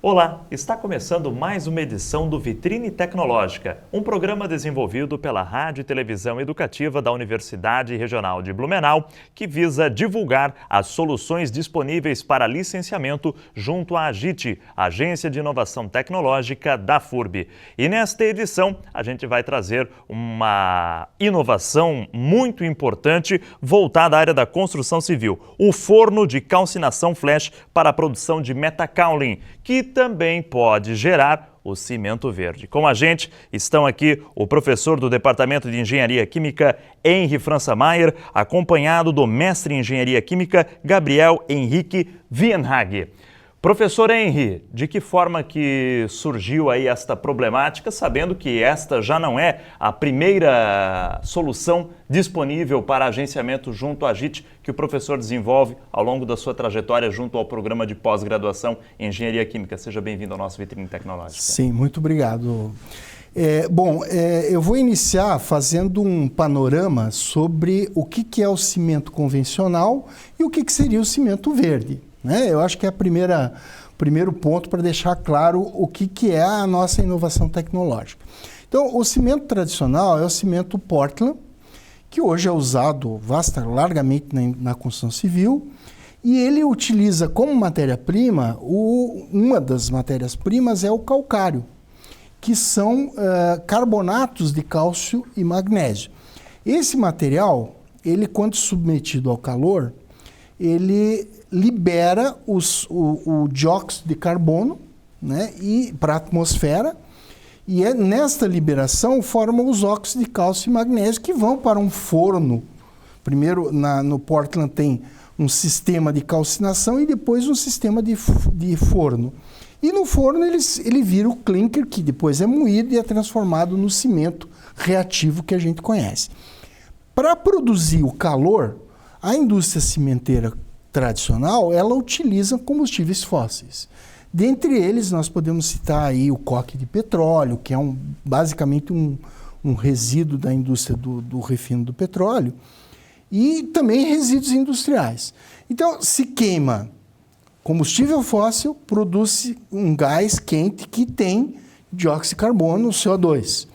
Olá, está começando mais uma edição do Vitrine Tecnológica, um programa desenvolvido pela Rádio e Televisão Educativa da Universidade Regional de Blumenau, que visa divulgar as soluções disponíveis para licenciamento junto à AGIT, Agência de Inovação Tecnológica da FURB. E nesta edição, a gente vai trazer uma inovação muito importante voltada à área da construção civil, o forno de calcinação flash para a produção de metakaolin, que também pode gerar o cimento verde. Com a gente estão aqui o professor do Departamento de Engenharia Química, Henry França Maier, acompanhado do mestre em Engenharia Química, Gabriel Henrique Wienhage. Professor Henry, de que forma que surgiu aí esta problemática, sabendo que esta já não é a primeira solução disponível para agenciamento junto à AGIT que o professor desenvolve ao longo da sua trajetória junto ao programa de pós-graduação em Engenharia Química? Seja bem-vindo ao nosso Vitrine Tecnológica. Sim, muito obrigado. Eu vou iniciar fazendo um panorama sobre o que é o cimento convencional e o que seria o cimento verde. Eu acho que é o primeiro ponto para deixar claro o que é a nossa inovação tecnológica. Então, o cimento tradicional é o cimento Portland, que hoje é usado largamente na construção civil, e ele utiliza como matéria-prima, uma das matérias-primas é o calcário, que são carbonatos de cálcio e magnésio. Esse material, ele quando submetido ao calor, ele libera o dióxido de carbono, para a atmosfera, e nesta liberação formam os óxidos de cálcio e magnésio que vão para um forno. Primeiro, no Portland tem um sistema de calcinação e depois um sistema de forno. E no forno ele vira o clinker, que depois é moído e é transformado no cimento reativo que a gente conhece. Para produzir o calor, a indústria cimenteira tradicional, ela utiliza combustíveis fósseis. Dentre eles, nós podemos citar aí o coque de petróleo, que é basicamente um resíduo da indústria do refino do petróleo, e também resíduos industriais. Então, se queima combustível fóssil, produz um gás quente que tem dióxido de carbono, CO2.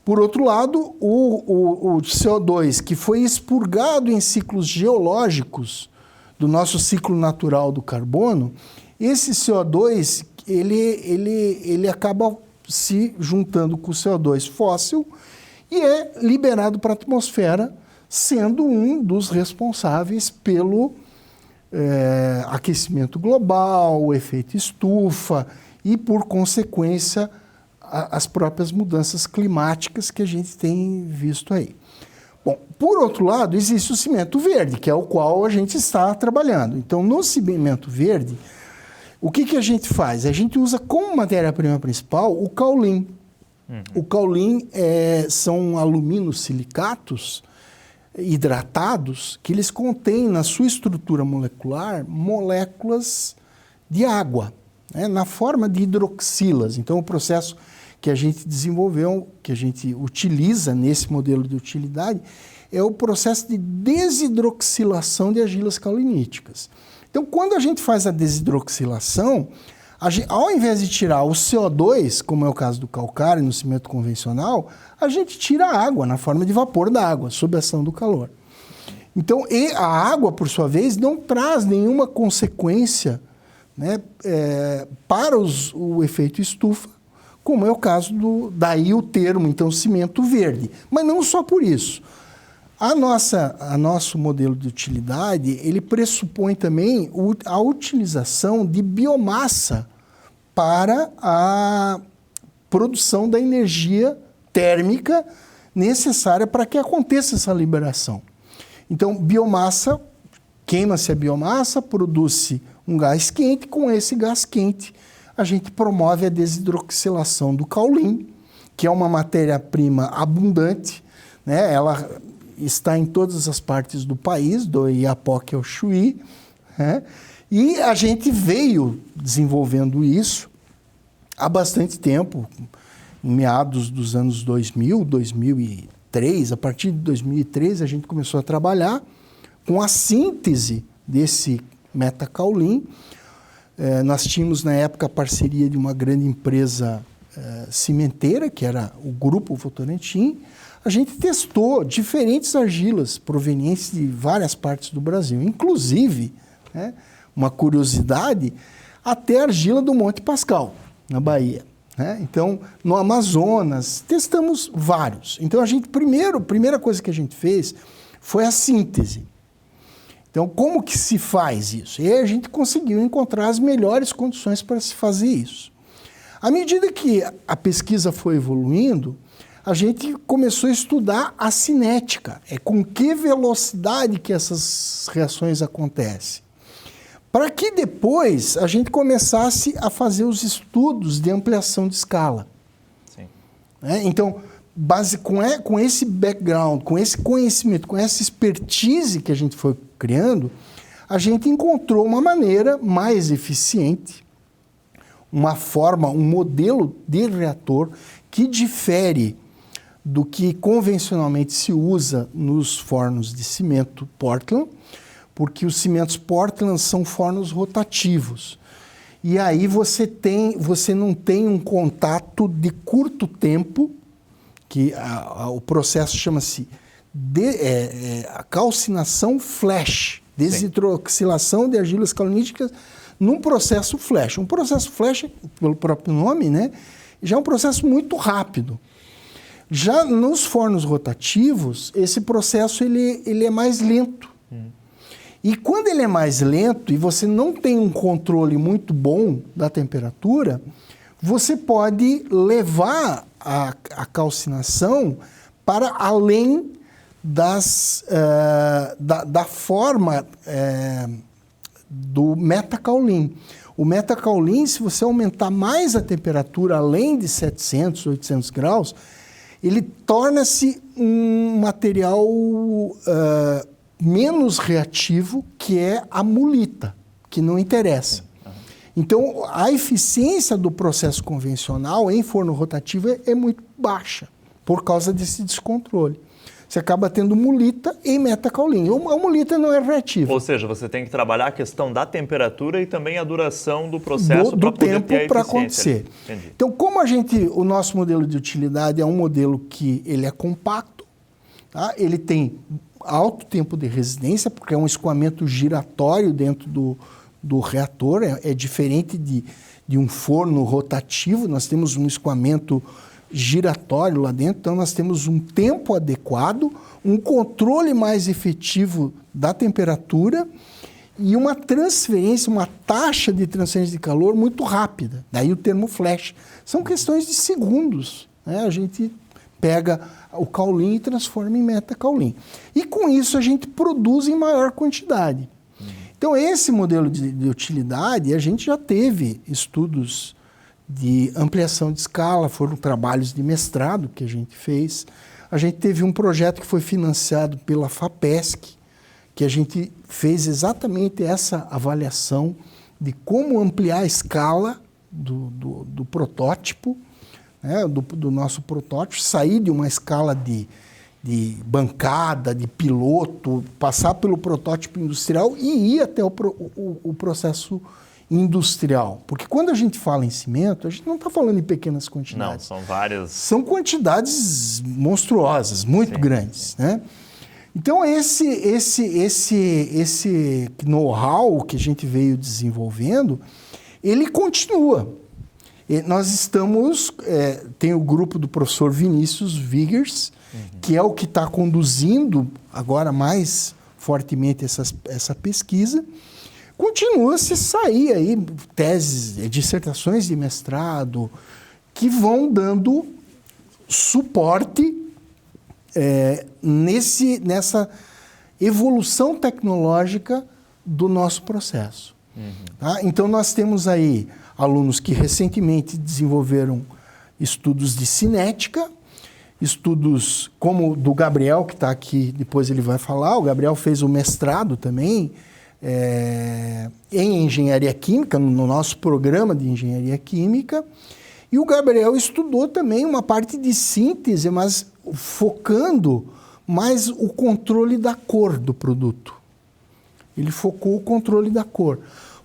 Por outro lado, o CO2 que foi expurgado em ciclos geológicos do nosso ciclo natural do carbono, esse CO2 ele acaba se juntando com o CO2 fóssil e é liberado para a atmosfera, sendo um dos responsáveis pelo aquecimento global, o efeito estufa e, por consequência, as próprias mudanças climáticas que a gente tem visto aí. Bom, por outro lado, existe o cimento verde, que é o qual a gente está trabalhando. Então, no cimento verde, o que a gente faz? A gente usa como matéria-prima principal o kaolin. O kaolin são aluminosilicatos hidratados que eles contêm na sua estrutura molecular moléculas de água, na forma de hidroxilas. Então, o processo que a gente desenvolveu, que a gente utiliza nesse modelo de utilidade, é o processo de desidroxilação de argilas kaoliníticas. Então, quando a gente faz a desidroxilação, ao invés de tirar o CO2, como é o caso do calcário no cimento convencional, a gente tira a água na forma de vapor da água, sob a ação do calor. Então, a água, por sua vez, não traz nenhuma consequência para o efeito estufa, como é o caso daí o termo, então, cimento verde. Mas não só por isso. Nosso modelo de utilidade, ele pressupõe também a utilização de biomassa para a produção da energia térmica necessária para que aconteça essa liberação. Então, biomassa, queima-se a biomassa, produz-se um gás quente, com esse gás quente a gente promove a desidroxilação do kaolin, que é uma matéria-prima abundante, ela está em todas as partes do país, do Iapoque ao Chuí, e a gente veio desenvolvendo isso há bastante tempo, em meados dos anos 2000, 2003, a partir de 2003 a gente começou a trabalhar com a síntese desse metakaolin, Nós tínhamos, na época, a parceria de uma grande empresa cimenteira, que era o Grupo Votorantim. A gente testou diferentes argilas provenientes de várias partes do Brasil, inclusive, né, uma curiosidade, até a argila do Monte Pascal, na Bahia. Né? Então, no Amazonas, testamos vários. Então, a primeira coisa que a gente fez foi a síntese. Então, como que se faz isso? E aí a gente conseguiu encontrar as melhores condições para se fazer isso. À medida que a pesquisa foi evoluindo, a gente começou a estudar a cinética, com que velocidade que essas reações acontecem. Para que depois a gente começasse a fazer os estudos de ampliação de escala. Sim. Então, com esse background, com esse conhecimento, com essa expertise que a gente foi criando, a gente encontrou uma maneira mais eficiente, uma forma, um modelo de reator que difere do que convencionalmente se usa nos fornos de cimento Portland, porque os cimentos Portland são fornos rotativos. E aí você não tem um contato de curto tempo, que o processo chama-se a calcinação flash, deshidroxilação de argilas caloníticas num processo flash. Um processo flash, pelo próprio nome, né, já é um processo muito rápido. Já nos fornos rotativos, esse processo ele é mais lento. E quando ele é mais lento e você não tem um controle muito bom da temperatura, você pode levar a calcinação para além da forma do metakaolin. O metakaolin, se você aumentar mais a temperatura além de 700, 800 graus, ele torna-se um material menos reativo, que é a mulita, que não interessa. Então, a eficiência do processo convencional em forno rotativo é muito baixa, por causa desse descontrole. Você acaba tendo mulita e metakaolin. A mulita não é reativa. Ou seja, você tem que trabalhar a questão da temperatura e também a duração do processo do tempo para acontecer. Então, como o nosso modelo de utilidade é um modelo que ele é compacto, tá? Ele tem alto tempo de residência, porque é um escoamento giratório dentro do reator, é diferente de um forno rotativo. Nós temos um escoamento giratório lá dentro, então nós temos um tempo adequado, um controle mais efetivo da temperatura e uma transferência, uma taxa de transferência de calor muito rápida. Daí o termo flash. São questões de segundos, né? A gente pega o kaolin e transforma em metakaolin. E com isso a gente produz em maior quantidade. Então esse modelo de utilidade, a gente já teve estudos de ampliação de escala, foram trabalhos de mestrado que a gente fez. A gente teve um projeto que foi financiado pela FAPESC, que a gente fez exatamente essa avaliação de como ampliar a escala do protótipo, né, do nosso protótipo, sair de uma escala de bancada, de piloto, passar pelo protótipo industrial e ir até o processo industrial. Porque quando a gente fala em cimento, a gente não está falando em pequenas quantidades. Não, são várias. São quantidades monstruosas, muito grandes, né? Então, esse know-how que a gente veio desenvolvendo, ele continua. Nós estamos... tem o grupo do professor Vinícius Vigers, que é o que está conduzindo agora mais fortemente essa pesquisa. Continua-se a sair aí teses, dissertações de mestrado, que vão dando suporte nessa evolução tecnológica do nosso processo. Tá? Então, nós temos aí alunos que recentemente desenvolveram estudos de cinética, estudos como o do Gabriel, que está aqui, depois ele vai falar. O Gabriel fez o mestrado também em engenharia química, no nosso programa de engenharia química. E o Gabriel estudou também uma parte de síntese, mas focando mais o controle da cor do produto. Ele focou o controle da cor.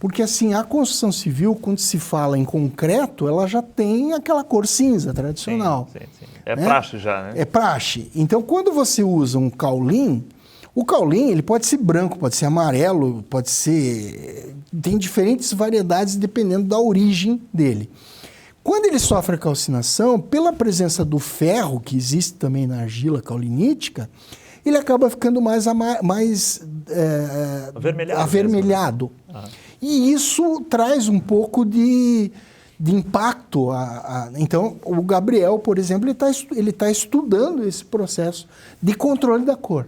Porque assim, a construção civil, quando se fala em concreto, ela já tem aquela cor cinza tradicional. Sim. É praxe já, né? É praxe. Então, quando você usa um caulim, o caulim ele pode ser branco, pode ser amarelo, pode ser... Tem diferentes variedades dependendo da origem dele. Quando ele sofre a calcinação, pela presença do ferro, que existe também na argila caulinítica, ele acaba ficando mais avermelhado. E isso traz um pouco de impacto. Então, o Gabriel, por exemplo, ele está estudando esse processo de controle da cor.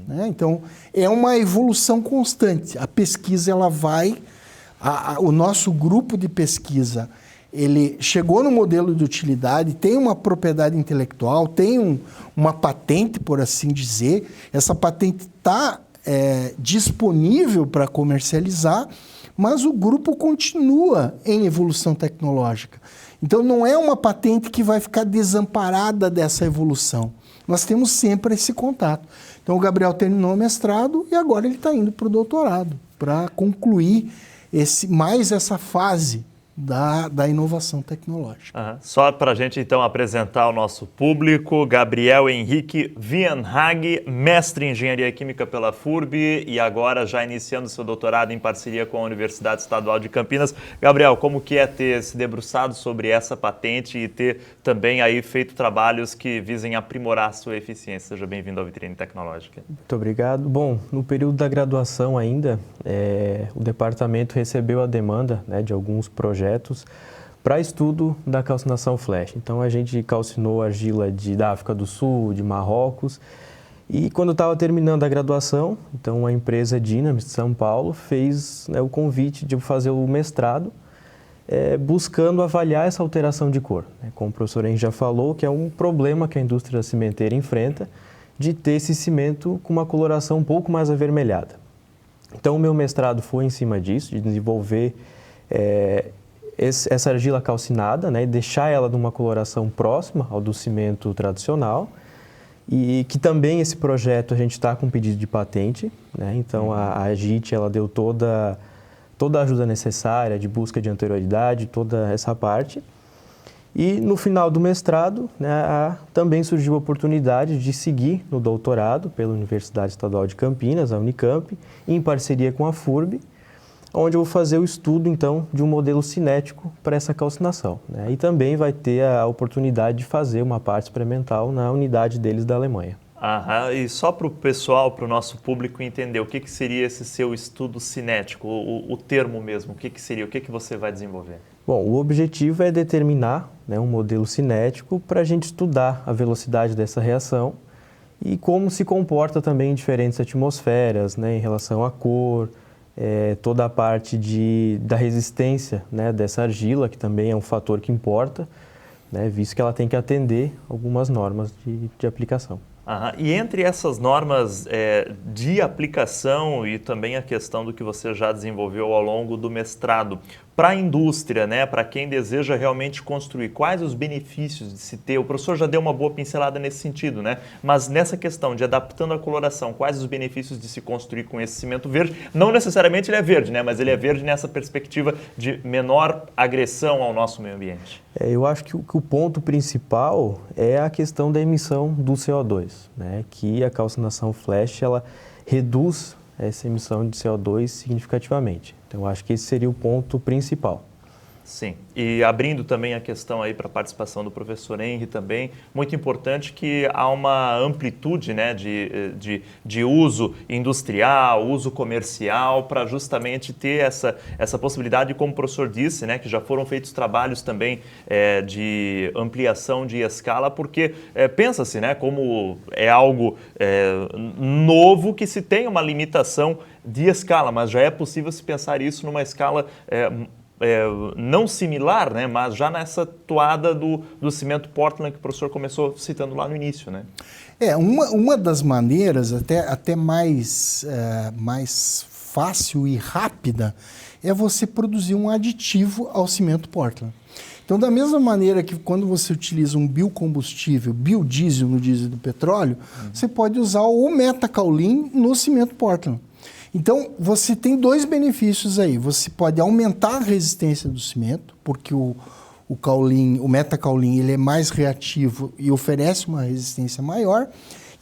Né? Então, é uma evolução constante. A pesquisa, ela vai... o nosso grupo de pesquisa, ele chegou no modelo de utilidade, tem uma propriedade intelectual, tem uma patente, por assim dizer. Essa patente está disponível para comercializar, mas o grupo continua em evolução tecnológica. Então, não é uma patente que vai ficar desamparada dessa evolução. Nós temos sempre esse contato. Então, o Gabriel terminou o mestrado e agora ele está indo para o doutorado, para concluir mais essa fase da inovação tecnológica. Só para a gente, então, apresentar o nosso público, Gabriel Henrique Wienhage, mestre em Engenharia Química pela FURB e agora já iniciando seu doutorado em parceria com a Universidade Estadual de Campinas. Gabriel, como que é ter se debruçado sobre essa patente e ter também aí feito trabalhos que visem aprimorar a sua eficiência? Seja bem-vindo ao Vitrine Tecnológica. Muito obrigado. Bom, no período da graduação ainda, o departamento recebeu a demanda, né, de alguns projetos para estudo da calcinação flash. Então, a gente calcinou argila da África do Sul, de Marrocos, e quando eu estava terminando a graduação, então a empresa Dynamis de São Paulo fez, né, o convite de fazer o mestrado, buscando avaliar essa alteração de cor. Como o professor Henrique já falou, que é um problema que a indústria cimenteira enfrenta, de ter esse cimento com uma coloração um pouco mais avermelhada. Então, o meu mestrado foi em cima disso, de desenvolver essa argila calcinada, né, e deixar ela numa coloração próxima ao do cimento tradicional, e que também esse projeto a gente está com pedido de patente, né, então a AGIT ela deu toda a ajuda necessária de busca de anterioridade, toda essa parte. E no final do mestrado, né, também surgiu a oportunidade de seguir no doutorado pela Universidade Estadual de Campinas, a Unicamp, em parceria com a FURB, onde eu vou fazer o estudo, então, de um modelo cinético para essa calcinação. Né? E também vai ter a oportunidade de fazer uma parte experimental na unidade deles da Alemanha. E só para o pessoal, para o nosso público entender, o que seria esse seu estudo cinético, o termo mesmo, o que seria, o que você vai desenvolver? Bom, o objetivo é determinar, né, um modelo cinético para a gente estudar a velocidade dessa reação e como se comporta também em diferentes atmosferas, né, em relação à cor, toda a parte da resistência, né, dessa argila, que também é um fator que importa, né, visto que ela tem que atender algumas normas de aplicação. E entre essas normas de aplicação e também a questão do que você já desenvolveu ao longo do mestrado, para a indústria, né, para quem deseja realmente construir, quais os benefícios de se ter? O professor já deu uma boa pincelada nesse sentido, né? Mas nessa questão de adaptando a coloração, quais os benefícios de se construir com esse cimento verde? Não necessariamente ele é verde, né, mas ele é verde nessa perspectiva de menor agressão ao nosso meio ambiente. Eu acho que o ponto principal é a questão da emissão do CO2, né? Que a calcinação flash ela reduz essa emissão de CO2 significativamente. Então, eu acho que esse seria o ponto principal. Sim, e abrindo também a questão aí para a participação do professor Henrique também, muito importante que há uma amplitude, né, de uso industrial, uso comercial, para justamente ter essa possibilidade, como o professor disse, né, que já foram feitos trabalhos também de ampliação de escala, porque pensa-se, né, como é algo novo que se tem uma limitação de escala, mas já é possível se pensar isso numa escala não similar, né, mas já nessa toada do cimento Portland que o professor começou citando lá no início, né? Uma das maneiras até mais fácil e rápida é você produzir um aditivo ao cimento Portland. Então, da mesma maneira que quando você utiliza um biocombustível, biodiesel no diesel do petróleo, você pode usar o metacaulim no cimento Portland. Então, você tem dois benefícios aí. Você pode aumentar a resistência do cimento, porque o metacaulin, ele é mais reativo e oferece uma resistência maior,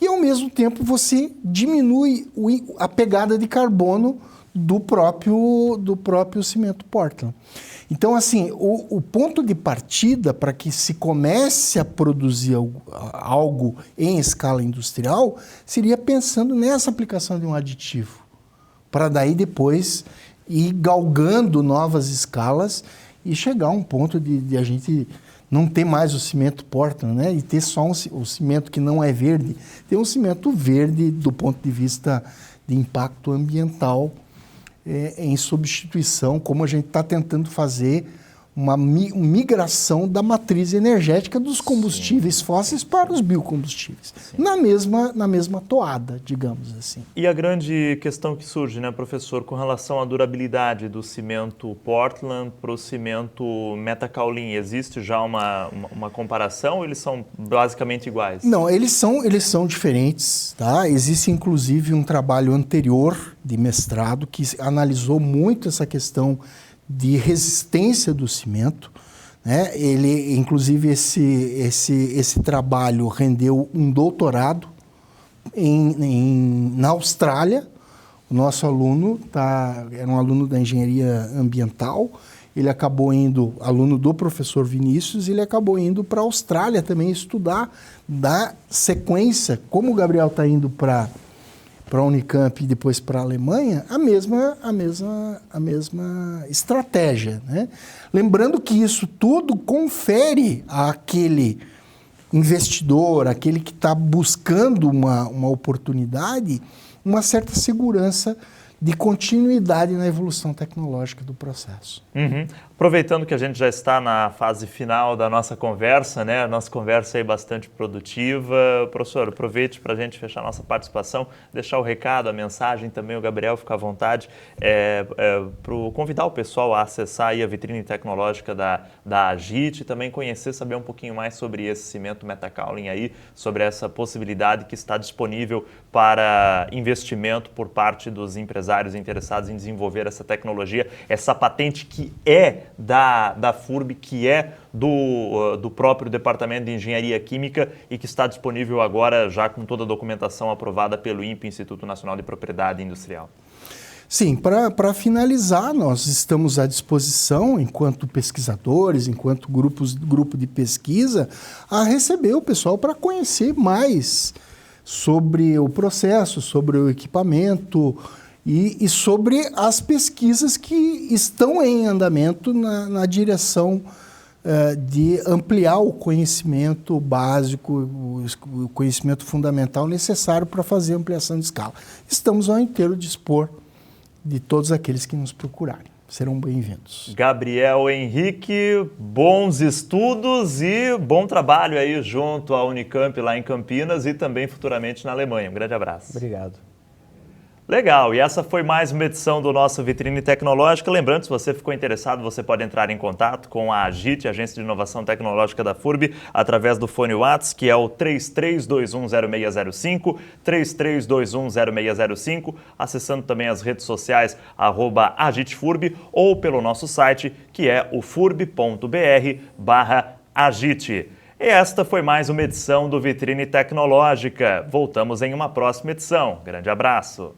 e ao mesmo tempo você diminui a pegada de carbono do próprio cimento Portland. Então, assim, o ponto de partida para que se comece a produzir algo em escala industrial seria pensando nessa aplicação de um aditivo, para daí depois ir galgando novas escalas e chegar a um ponto de a gente não ter mais o cimento Portland, né? E ter só o cimento que não é verde, ter um cimento verde do ponto de vista de impacto ambiental, em substituição, como a gente está tentando fazer uma migração da matriz energética dos combustíveis fósseis para os biocombustíveis, na mesma toada, digamos assim. E a grande questão que surge, né, professor, com relação à durabilidade do cimento Portland para o cimento metacaulin, existe já uma comparação ou eles são basicamente iguais? Não, eles são diferentes, tá? Existe inclusive um trabalho anterior de mestrado que analisou muito essa questão de resistência do cimento, né? Ele, inclusive, esse trabalho rendeu um doutorado na Austrália. O nosso aluno era um aluno da engenharia ambiental. Ele acabou indo, aluno do professor Vinícius, ele acabou indo para a Austrália também estudar da sequência, como o Gabriel está indo para a Unicamp e depois para a Alemanha, a mesma estratégia, né? Lembrando que isso tudo confere àquele investidor, aquele que está buscando uma oportunidade, uma certa segurança de continuidade na evolução tecnológica do processo. Uhum. Aproveitando que a gente já está na fase final da nossa conversa, né? A nossa conversa aí bastante produtiva. Professor, aproveite para a gente fechar a nossa participação, deixar o recado, a mensagem também, o Gabriel fica à vontade, para convidar o pessoal a acessar aí a vitrine tecnológica da Agit e também conhecer, saber um pouquinho mais sobre esse cimento metacaulin aí, sobre essa possibilidade que está disponível para investimento por parte dos empresários interessados em desenvolver essa tecnologia, essa patente que é da FURB, que é do próprio Departamento de Engenharia Química e que está disponível agora já com toda a documentação aprovada pelo INPE, Instituto Nacional de Propriedade Industrial. Sim, para finalizar, nós estamos à disposição, enquanto pesquisadores, enquanto grupo de pesquisa, a receber o pessoal para conhecer mais sobre o processo, sobre o equipamento e sobre as pesquisas que estão em andamento na direção de ampliar o conhecimento básico, o conhecimento fundamental necessário para fazer ampliação de escala. Estamos ao inteiro dispor de todos aqueles que nos procurarem. Serão bem-vindos. Gabriel Henrique, bons estudos e bom trabalho aí junto à Unicamp lá em Campinas e também futuramente na Alemanha. Um grande abraço. Obrigado. Legal, e essa foi mais uma edição do nosso Vitrine Tecnológica. Lembrando, se você ficou interessado, você pode entrar em contato com a Agit, Agência de Inovação Tecnológica da FURB, através do fone WhatsApp, que é o 33210605, 33210605, acessando também as redes sociais, @agitfurb, ou pelo nosso site, que é o furb.br/agit. E esta foi mais uma edição do Vitrine Tecnológica. Voltamos em uma próxima edição. Grande abraço!